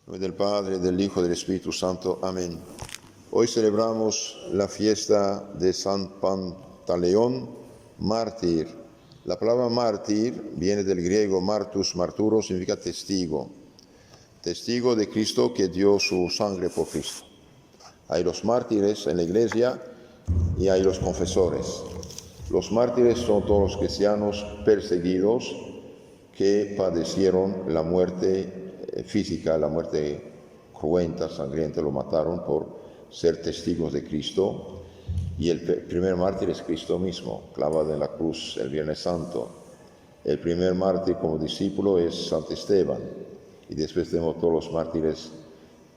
En nombre del Padre, del Hijo y del Espíritu Santo. Amén. Hoy celebramos la fiesta de San Pantaleón, mártir. La palabra mártir viene del griego martus, marturo, significa testigo. Testigo de Cristo que dio su sangre por Cristo. Hay los mártires en la iglesia y hay los confesores. Los mártires son todos los cristianos perseguidos que padecieron la muerte física, la muerte cruenta, sangrienta, lo mataron por ser testigos de Cristo. Y el primer mártir es Cristo mismo, clavado en la cruz el Viernes Santo. El primer mártir como discípulo es Santo Esteban. Y después tenemos todos los mártires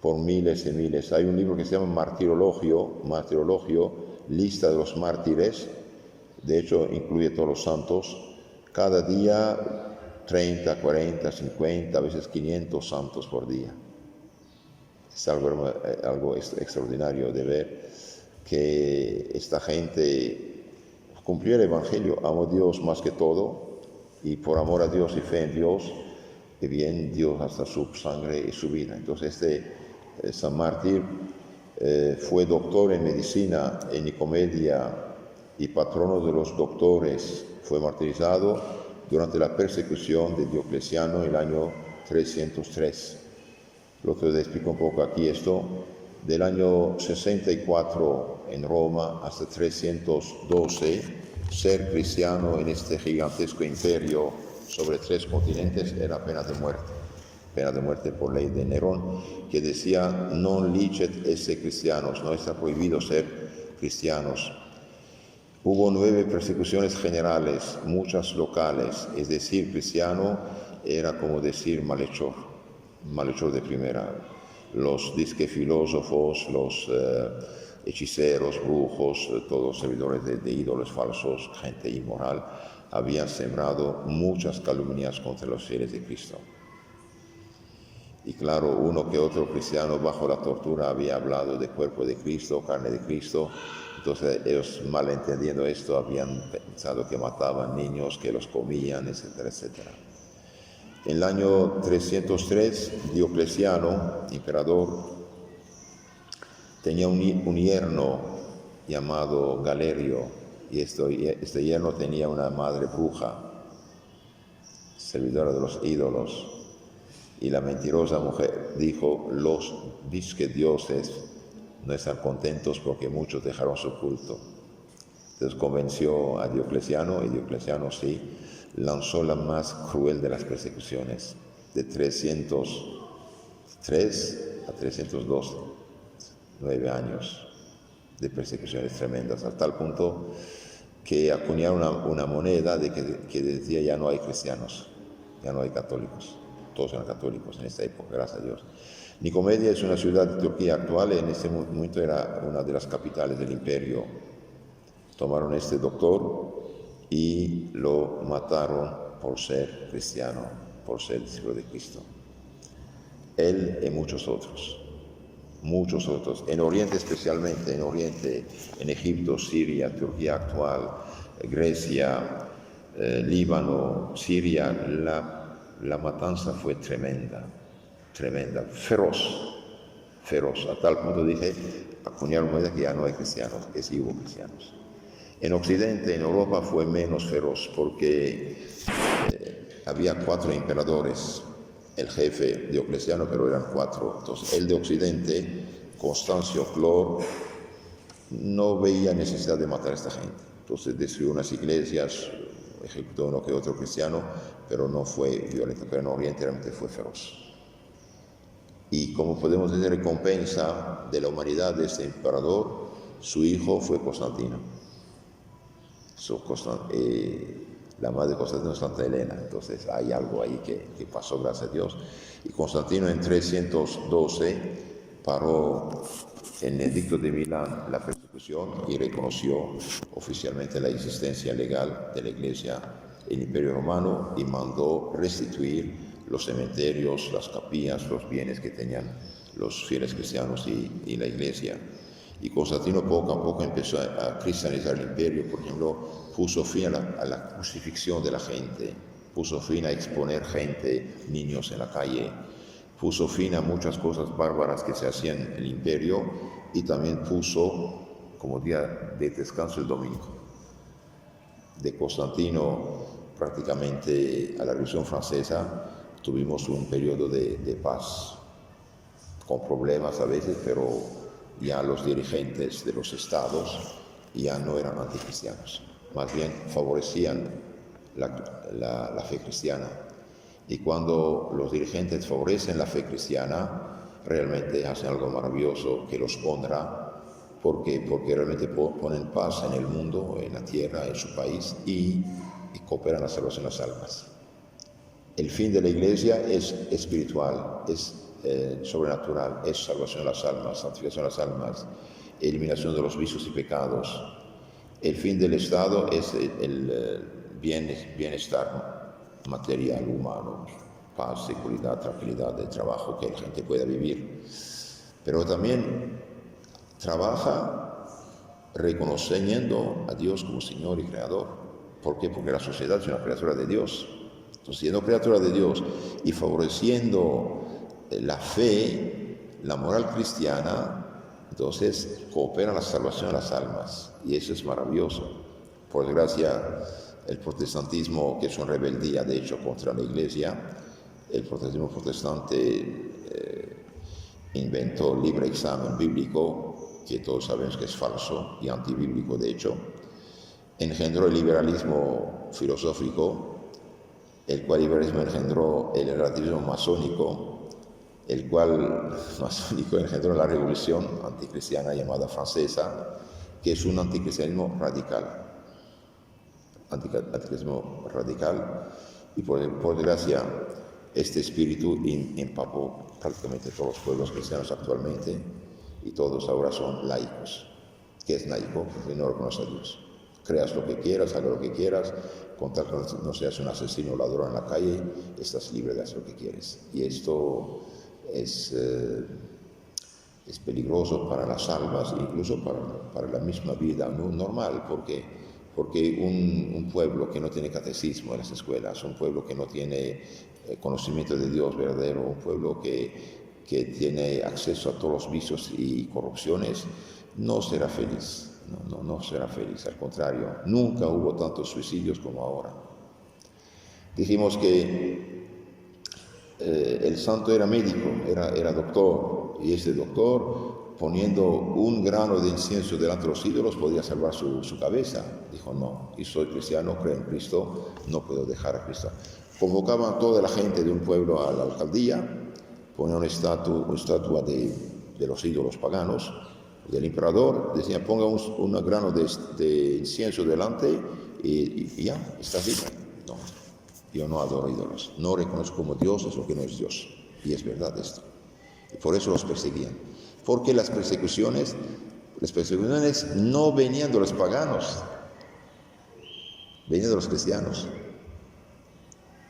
por miles y miles. Hay un libro que se llama Martirologio, lista de los mártires. De hecho, incluye todos los santos. Cada día 30, 40, 50, a veces 500 santos por día. Es algo extraordinario de ver que esta gente cumplió el Evangelio, amó a Dios más que todo, y por amor a Dios y fe en Dios, que bien dio hasta su sangre y su vida. Entonces San Mártir fue doctor en medicina en Nicomedia y patrono de los doctores. Fue martirizado durante la persecución de Diocleciano en el año 303. Lo que les explico un poco aquí esto. Del año 64 en Roma hasta 312, ser cristiano en este gigantesco imperio sobre 3 continentes era pena de muerte por ley de Nerón, que decía non licet esse cristianos, no está prohibido ser cristianos. Hubo 9 persecuciones generales, muchas locales, es decir, cristiano era como decir malhechor de primera. Los disque filósofos, los hechiceros, brujos, todos servidores de ídolos falsos, gente inmoral, habían sembrado muchas calumnias contra los fieles de Cristo. Y claro, uno que otro cristiano bajo la tortura había hablado de cuerpo de Cristo, carne de Cristo. Entonces ellos, malentendiendo esto, habían pensado que mataban niños, que los comían, etcétera, etcétera. En el año 303, Diocleciano, emperador, tenía un yerno llamado Galerio, y este yerno tenía una madre bruja, servidora de los ídolos. Y la mentirosa mujer dijo, los disque dioses no están contentos porque muchos dejaron su culto. Entonces convenció a Diocleciano, y Diocleciano sí lanzó la más cruel de las persecuciones, de 303 a 312, 9 años de persecuciones tremendas, a tal punto que acuñaron una moneda que decía ya no hay cristianos, ya no hay católicos. Todos eran católicos en esta época, gracias a Dios. Nicomedia es una ciudad de Turquía actual, en ese momento era una de las capitales del imperio. Tomaron a este doctor y lo mataron por ser cristiano, por ser discípulo de Cristo. Él y muchos otros. En Oriente especialmente, en Egipto, Siria, Turquía actual, Grecia, Líbano, Siria, la matanza fue tremenda, feroz, a tal punto dije, acuñaron moneda que ya no hay cristianos, que sí hubo cristianos. En Occidente, en Europa, fue menos feroz porque había 4 emperadores, el jefe Diocleciano, pero eran 4. Entonces, el de Occidente, Constancio Clor, no veía necesidad de matar a esta gente. Entonces, destruyó unas iglesias, ejecutó uno que otro cristiano, pero no fue violento. Pero en Oriente realmente fue feroz. Y como podemos decir, recompensa de la humanidad de este emperador, su hijo fue Constantino. La madre de Constantino es Santa Elena. Entonces hay algo ahí que pasó, gracias a Dios. Y Constantino en 312 paró en el edicto de Milán la persecución y reconoció oficialmente la existencia legal de la Iglesia en el Imperio Romano y mandó restituir los cementerios, las capillas, los bienes que tenían los fieles cristianos y la Iglesia. Y Constantino poco a poco empezó a cristianizar el imperio. Por ejemplo, puso fin a la crucifixión de la gente, puso fin a exponer gente, niños en la calle, puso fin a muchas cosas bárbaras que se hacían en el imperio y también puso como día de descanso el domingo. De Constantino prácticamente a la Revolución Francesa tuvimos un periodo de paz, con problemas a veces, pero ya los dirigentes de los estados ya no eran anticristianos, más bien favorecían la fe cristiana. Y cuando los dirigentes favorecen la fe cristiana, realmente hacen algo maravilloso que los honra, porque realmente ponen paz en el mundo, en la tierra, en su país, y cooperan a la salvación de las almas. El fin de la Iglesia es espiritual, es sobrenatural, es salvación de las almas, santificación de las almas, eliminación de los vicios y pecados. El fin del Estado es el bienestar material, humano, paz, seguridad, tranquilidad de trabajo, que la gente pueda vivir. Pero también trabaja reconociendo a Dios como Señor y Creador. ¿Por qué? Porque la sociedad es una criatura de Dios. Entonces, siendo criatura de Dios y favoreciendo la fe, la moral cristiana, entonces coopera la salvación de las almas. Y eso es maravilloso. Por desgracia, el protestantismo, que es una rebeldía, de hecho, contra la Iglesia, el protestantismo protestante inventó el libre examen bíblico, que todos sabemos que es falso y antibíblico, de hecho. Engendró el liberalismo filosófico, el cual liberalismo engendró el relativismo masónico, el cual masónico engendró la revolución anticristiana llamada francesa, que es un anticristianismo radical. Anticristianismo radical, y por desgracia este espíritu empapó prácticamente todos los pueblos cristianos actualmente, y todos ahora son laicos. ¿Qué es laico? Porque no reconoce a Dios. Creas lo que quieras, hagas lo que quieras, con tal que no seas un asesino o ladrón en la calle, estás libre de hacer lo que quieres. Y esto es peligroso para las almas, incluso para la misma vida normal, porque un pueblo que no tiene catecismo en las escuelas, un pueblo que no tiene conocimiento de Dios verdadero, un pueblo que tiene acceso a todos los vicios y corrupciones, no será feliz. No será feliz, al contrario, nunca hubo tantos suicidios como ahora. Dijimos que el santo era médico, era doctor, y ese doctor, poniendo un grano de incienso delante de los ídolos, podía salvar su cabeza. Dijo, no, y soy cristiano, creo en Cristo, no puedo dejar a Cristo. Convocaban a toda la gente de un pueblo a la alcaldía, ponían una estatua de los ídolos paganos, del emperador, decía, ponga un grano de incienso delante y ya, está libre. No, yo no adoro ídolos, no reconozco como Dios es lo que no es Dios. Y es verdad esto. Y por eso los perseguían. Porque las persecuciones no venían de los paganos, venían de los cristianos.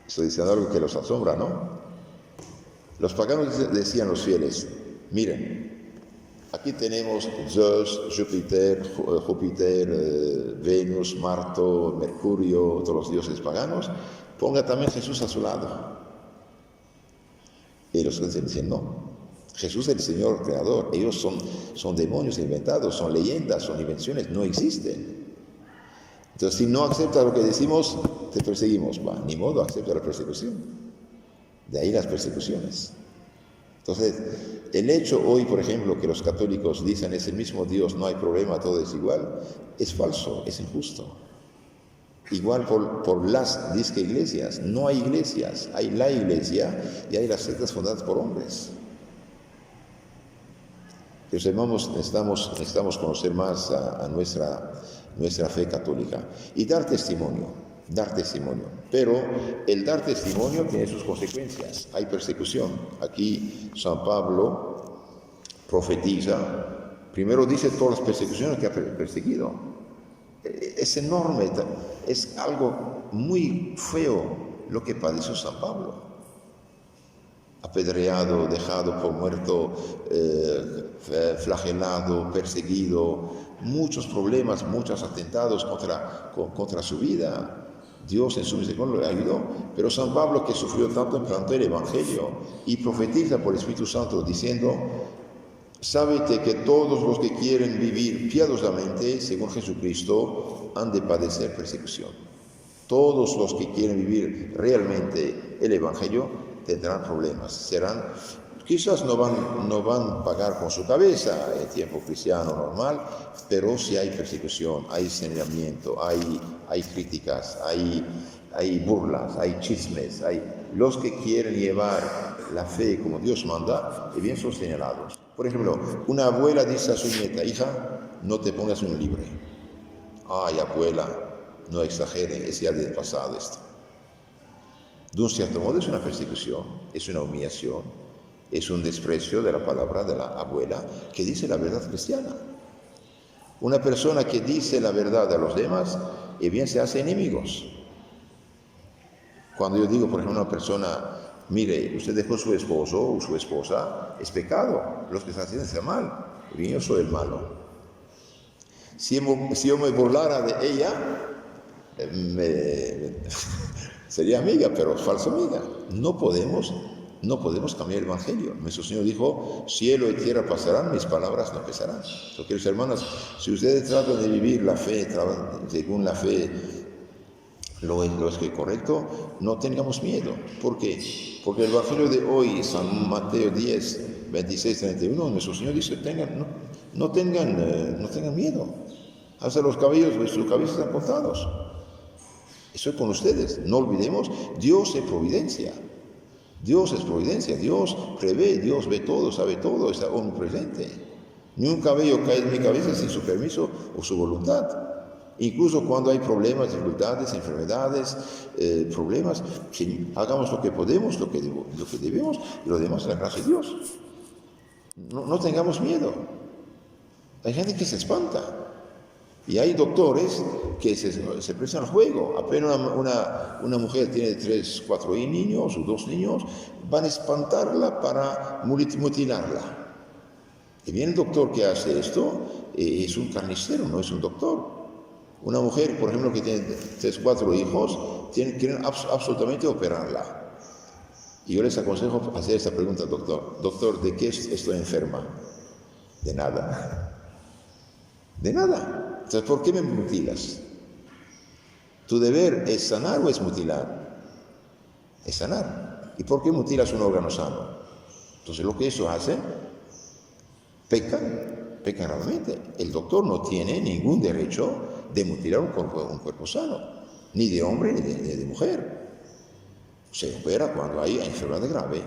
Estoy diciendo algo que los asombra, ¿no? Los paganos decían los fieles, miren, aquí tenemos Zeus, Júpiter, Venus, Marte, Mercurio, todos los dioses paganos. Ponga también Jesús a su lado. Y los cristianos dicen, no. Jesús es el Señor Creador. Ellos son demonios inventados, son leyendas, son invenciones, no existen. Entonces, si no aceptas lo que decimos, te perseguimos. Va, ni modo, acepta la persecución. De ahí las persecuciones. Entonces, el hecho hoy, por ejemplo, que los católicos dicen es el mismo Dios, no hay problema, todo es igual, es falso, es injusto. Igual por las disque iglesias, no hay iglesias, hay la iglesia y hay las sectas fundadas por hombres. Los hermanos necesitamos conocer más a nuestra fe católica y dar testimonio. Pero el dar testimonio tiene sus consecuencias. Hay persecución. Aquí San Pablo profetiza, primero dice todas las persecuciones que ha perseguido. Es enorme, es algo muy feo lo que padeció San Pablo. Apedreado, dejado por muerto, flagelado, perseguido, muchos problemas, muchos atentados contra su vida. Dios en su misericordia le ayudó. Pero San Pablo, que sufrió tanto, plantó el Evangelio y profetiza por el Espíritu Santo diciendo: sábete que todos los que quieren vivir piadosamente según Jesucristo han de padecer persecución. Todos los que quieren vivir realmente el Evangelio tendrán problemas. Quizás no van a pagar con su cabeza el tiempo cristiano normal, pero si hay persecución, hay señalamiento, hay críticas, hay burlas, hay chismes, los que quieren llevar la fe como Dios manda, y bien son señalados. Por ejemplo, una abuela dice a su nieta: hija, no te pongas un libre. Ay, abuela, no exagere, es ya del pasado esto. De un cierto modo es una persecución, es una humillación, es un desprecio de la palabra de la abuela que dice la verdad cristiana. Una persona que dice la verdad a los demás, y bien se hace enemigos. Cuando yo digo, por ejemplo, a una persona: mire, usted dejó su esposo o su esposa, es pecado, los que están haciendo está mal, y yo soy el malo. Si yo me burlara de ella, sería amiga, pero falsa amiga. No podemos cambiar el Evangelio. Nuestro Señor dijo: cielo y tierra pasarán, mis palabras no pesarán. Entonces, queridos hermanos, si ustedes tratan de vivir la fe, según la fe, lo es que es correcto, no tengamos miedo. ¿Por qué? Porque el Evangelio de hoy, San Mateo 10, 26, 31, nuestro Señor dice: no tengan miedo. Hasta los cabellos de sus cabezas están contados. Eso es con ustedes. No olvidemos, Dios es providencia. Dios es providencia, Dios prevé, Dios ve todo, sabe todo, está omnipresente. Ni un cabello cae en mi cabeza sin su permiso o su voluntad. Incluso cuando hay problemas, dificultades, enfermedades, problemas, hagamos lo que podemos, lo que debemos, y lo demás es la gracia de Dios. No tengamos miedo. Hay gente que se espanta. Y hay doctores que se prestan al juego. Apenas una mujer tiene 3, 4 niños o 2 niños, van a espantarla para mutilarla. Y viene el doctor que hace esto, es un carnicero, no es un doctor. Una mujer, por ejemplo, que tiene 3, 4 hijos, quieren absolutamente operarla. Y yo les aconsejo hacer esta pregunta al doctor: doctor, ¿de qué estoy enferma? De nada. De nada. Entonces, ¿por qué me mutilas? ¿Tu deber es sanar o es mutilar? Es sanar. ¿Y por qué mutilas un órgano sano? Entonces, lo que eso hace, pecan realmente. El doctor no tiene ningún derecho de mutilar un cuerpo sano, ni de hombre ni de mujer. Se opera cuando hay enfermedad grave,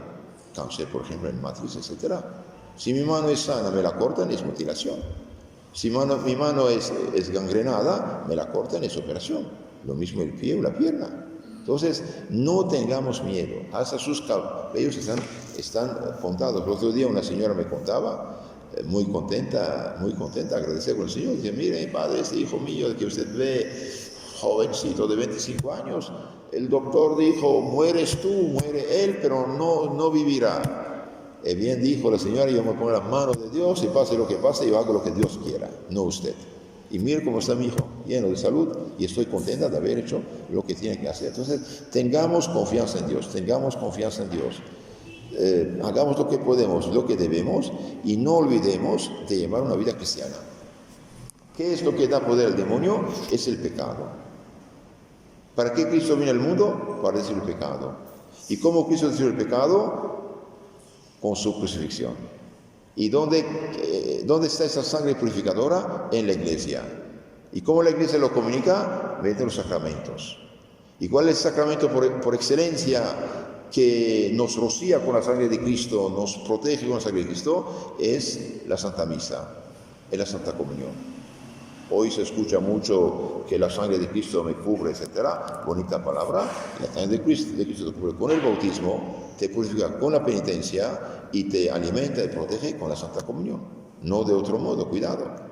cáncer, por ejemplo, en matriz, etc. Si mi mano es sana, me la cortan, es mutilación. Si mi mano es gangrenada, me la cortan, es operación. Lo mismo el pie o la pierna. Entonces, no tengamos miedo. Hasta sus cabellos están contados. El otro día una señora me contaba, muy contenta, agradecer con el Señor. Dice: mire, padre, este hijo mío que usted ve, jovencito de 25 años, el doctor dijo: mueres tú, muere él, pero no vivirá. Bien dijo la señora: yo me pongo en las manos de Dios y pase lo que pase, yo hago lo que Dios quiera, no usted. Y mire cómo está mi hijo, lleno de salud, y estoy contenta de haber hecho lo que tiene que hacer. Entonces, tengamos confianza en Dios, hagamos lo que podemos, lo que debemos, y no olvidemos de llevar una vida cristiana. ¿Qué es lo que da poder al demonio? Es el pecado. ¿Para qué Cristo vino al mundo? Para destruir el pecado. ¿Y cómo Cristo destruyó el pecado? Con su crucifixión. ¿Y dónde está esa sangre purificadora? En la iglesia. ¿Y cómo la iglesia lo comunica? Mediante los sacramentos. ¿Y cuál es el sacramento por excelencia que nos rocía con la sangre de Cristo, nos protege con la sangre de Cristo? Es la Santa Misa, es la Santa Comunión. Hoy se escucha mucho que la sangre de Cristo me cubre, etc. Bonita palabra. La sangre de Cristo te cubre con el bautismo, te purifica con la penitencia y te alimenta y protege con la Santa Comunión. No de otro modo, cuidado.